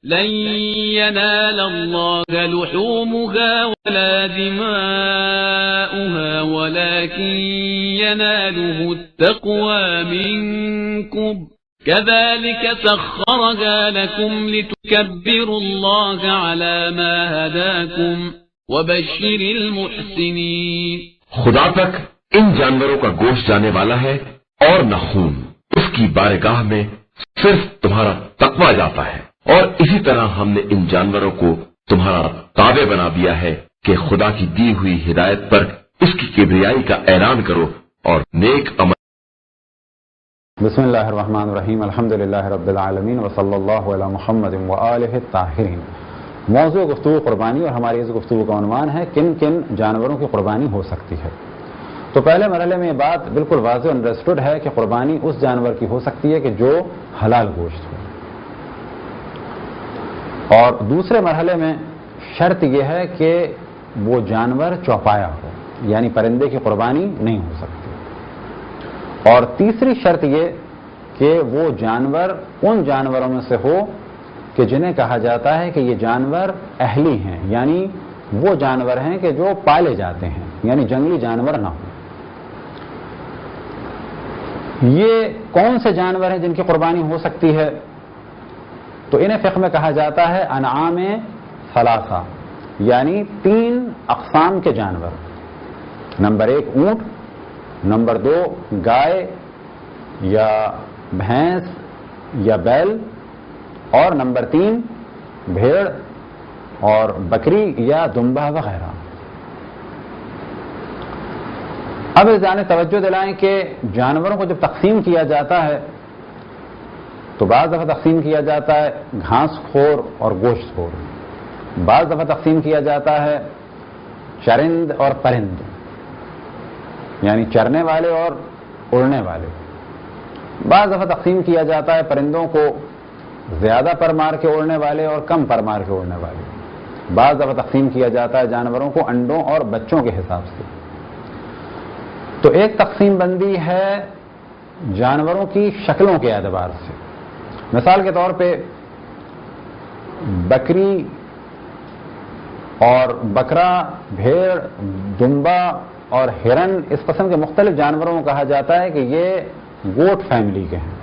لن ينال الله لحومها ولا دماؤها ولكن يناله التقوى منكم كذلك سخرها لكم لتكبروا الله على ما هداكم وبشر المحسنين. خدا تک ان جانوروں کا گوشت جانے والا ہے اور نہ خون. اس کی بارگاہ میں صرف تمہارا تقویٰ جاتا ہے. اور اسی طرح ہم نے ان جانوروں کو تمہارا تابع بنا دیا ہے کہ خدا کی دی ہوئی ہدایت پر اس کی کبریائی کا اعلان کرو اور نیک عمل. بسم اللہ الرحمن الرحیم. الحمدللہ رب العالمین وصلی اللہ علی محمد وآلہ الطاہرین. موضوع گفتگو قربانی اور ہماری اس گفتگو کا عنوان ہے کن کن جانوروں کی قربانی ہو سکتی ہے. تو پہلے مرحلے میں یہ بات بالکل واضح انڈرسٹوڈ ہے کہ قربانی اس جانور کی ہو سکتی ہے کہ جو حلال گوشت ہو. اور دوسرے مرحلے میں شرط یہ ہے کہ وہ جانور چوپایا ہو، یعنی پرندے کی قربانی نہیں ہو سکتی. اور تیسری شرط یہ کہ وہ جانور ان جانوروں میں سے ہو کہ جنہیں کہا جاتا ہے کہ یہ جانور اہلی ہیں، یعنی وہ جانور ہیں کہ جو پالے جاتے ہیں، یعنی جنگلی جانور نہ ہوں. یہ کون سے جانور ہیں جن کی قربانی ہو سکتی ہے؟ تو انہیں فقہ میں کہا جاتا ہے انعام ثلاثہ، یعنی 3 اقسام کے جانور. نمبر 1 اونٹ، نمبر 2 گائے یا بھینس یا بیل، اور نمبر 3 بھیڑ اور بکری یا دمبا وغیرہ. اب اس جانب توجہ دلائیں کہ جانوروں کو جب تقسیم کیا جاتا ہے تو بعض دفعہ تقسیم کیا جاتا ہے گھاس خور اور گوشت خور، بعض دفعہ تقسیم کیا جاتا ہے چرند اور پرند، یعنی چرنے والے اور اڑنے والے. بعض دفعہ تقسیم کیا جاتا ہے پرندوں کو زیادہ پر مار کے اڑنے والے اور کم پر مار کے اڑنے والے. بعض دفعہ تقسیم کیا جاتا ہے جانوروں کو انڈوں اور بچوں کے حساب سے. تو ایک تقسیم بندی ہے جانوروں کی شکلوں کے اعتبار سے. مثال کے طور پہ بکری اور بکرا، بھیڑ، دمبا اور ہرن، اس قسم کے مختلف جانوروں کو کہا جاتا ہے کہ یہ گوٹ فیملی کے ہیں.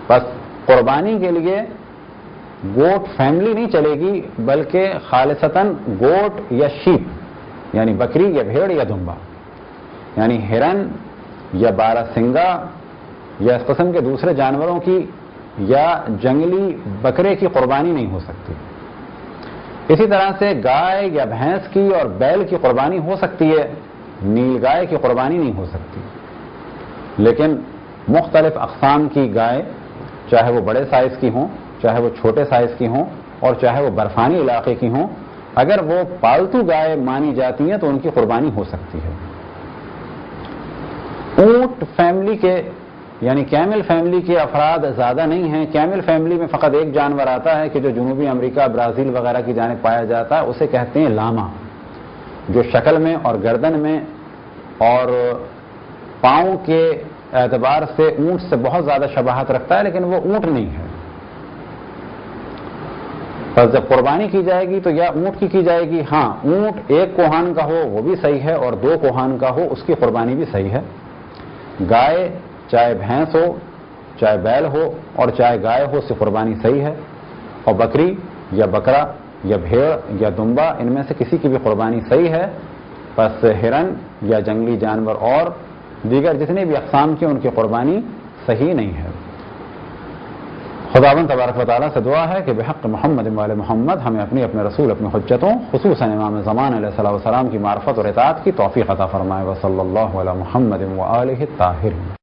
بس قربانی کے لیے گوٹ فیملی نہیں چلے گی بلکہ خالصتاً گوٹ یا شیپ، یعنی بکری یا بھیڑ یا دمبا، یعنی ہرن یا بارہ سنگا یا اس قسم کے دوسرے جانوروں کی یا جنگلی بکرے کی قربانی نہیں ہو سکتی. اسی طرح سے گائے یا بھینس کی اور بیل کی قربانی ہو سکتی ہے، نیل گائے کی قربانی نہیں ہو سکتی. لیکن مختلف اقسام کی گائے، چاہے وہ بڑے سائز کی ہوں، چاہے وہ چھوٹے سائز کی ہوں، اور چاہے وہ برفانی علاقے کی ہوں، اگر وہ پالتو گائے مانی جاتی ہیں تو ان کی قربانی ہو سکتی ہے. اونٹ فیملی کے یعنی کیمل فیملی کے افراد زیادہ نہیں ہیں. کیمل فیملی میں فقط ایک جانور آتا ہے کہ جو جنوبی امریکہ، برازیل وغیرہ کی جانب پایا جاتا ہے، اسے کہتے ہیں لاما، جو شکل میں اور گردن میں اور پاؤں کے اعتبار سے اونٹ سے بہت زیادہ شباہت رکھتا ہے، لیکن وہ اونٹ نہیں ہے. بس جب قربانی کی جائے گی تو یا اونٹ کی جائے گی. ہاں، اونٹ 1 کوہان کا ہو وہ بھی صحیح ہے اور 2 کوہان کا ہو اس کی قربانی بھی صحیح ہے. گائے چاہے بھینس ہو، چاہے بیل ہو اور چاہے گائے ہو، اس کی قربانی صحیح ہے. اور بکری یا بکرا یا بھیڑ یا دمبا، ان میں سے کسی کی بھی قربانی صحیح ہے. بس ہرن یا جنگلی جانور اور دیگر جتنے بھی اقسام کے ان کی قربانی صحیح نہیں ہے. خداوند تبارک و تعالیٰ سے دعا ہے کہ بحق محمد وآل محمد ہمیں اپنے رسول، اپنی حجتوں، خصوصاً امام زمان علیہ السلام کی معرفت اور اطاعت کی توفیق عطا فرمائے. وصلی اللہ علی محمد وآلہ الطاہرین.